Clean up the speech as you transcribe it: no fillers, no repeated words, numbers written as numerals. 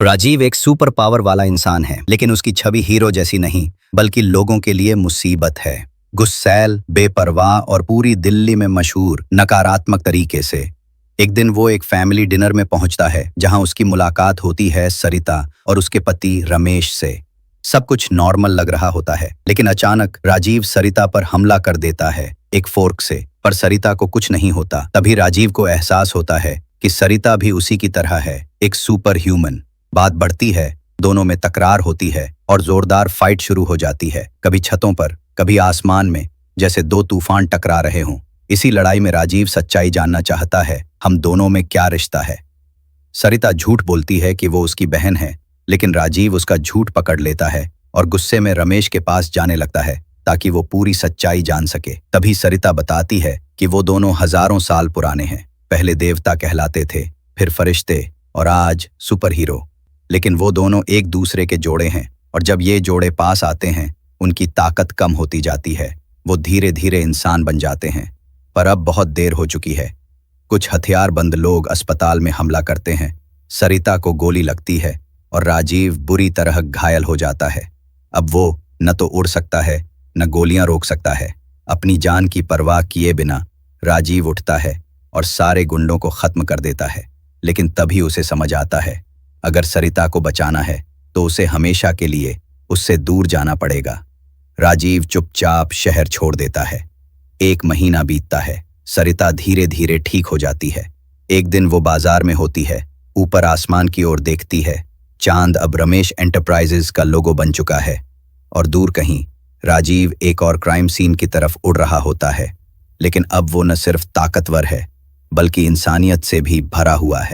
राजीव एक super power वाला इंसान है, लेकिन उसकी छवि हीरो जैसी नहीं, बल्कि लोगों के लिए मुसीबत है। गुस्सैल, बेपरवाह और पूरी दिल्ली में मशहूर नकारात्मक तरीके से। एक दिन वो एक फैमिली डिनर में पहुंचता है, जहां उसकी मुलाकात होती है सरिता और उसके पति रमेश से। सब कुछ नॉर्मल लग रहा होता है, लेकिन अचानक राजीव सरिता पर हमला कर देता है एक फोर्क से। पर सरिता को कुछ नहीं होता। तभी राजीव को एहसास होता है कि सरिता भी उसी की तरह है, एक सुपर ह्यूमन। बात बढ़ती है, दोनों में तकरार होती है और जोरदार फाइट शुरू हो जाती है। कभी छतों पर, कभी आसमान में, जैसे दो तूफान टकरा रहे हों। इसी लड़ाई में राजीव सच्चाई जानना चाहता है, हम दोनों में क्या रिश्ता है। सरिता झूठ बोलती है कि वो उसकी बहन है, लेकिन राजीव उसका झूठ पकड़ लेता है और गुस्से में रमेश के पास जाने लगता है ताकि वो पूरी सच्चाई जान सके। तभी सरिता बताती है कि वो दोनों हजारों साल पुराने हैं। पहले देवता कहलाते थे, फिर फरिश्ते और आज सुपर हीरो। लेकिन वो दोनों एक दूसरे के जोड़े हैं, और जब ये जोड़े पास आते हैं, उनकी ताकत कम होती जाती है। वो धीरे धीरे इंसान बन जाते हैं। पर अब बहुत देर हो चुकी है। कुछ हथियारबंद लोग अस्पताल में हमला करते हैं। सरिता को गोली लगती है और राजीव बुरी तरह घायल हो जाता है। अब वो न तो उड़ सकता है, न गोलियां रोक सकता है। अपनी जान की परवाह किए बिना राजीव उठता है और सारे गुंडों को खत्म कर देता है। लेकिन तभी उसे समझ आता है, अगर सरिता को बचाना है तो उसे हमेशा के लिए उससे दूर जाना पड़ेगा। राजीव चुपचाप शहर छोड़ देता है। 1 महीना बीतता है। सरिता धीरे धीरे ठीक हो जाती है। एक दिन वो बाजार में होती है, ऊपर आसमान की ओर देखती है। चांद अब रमेश एंटरप्राइजेज का लोगो बन चुका है, और दूर कहीं राजीव एक और क्राइम सीन की तरफ उड़ रहा होता है। लेकिन अब वो न सिर्फ ताकतवर है, बल्कि इंसानियत से भी भरा हुआ है।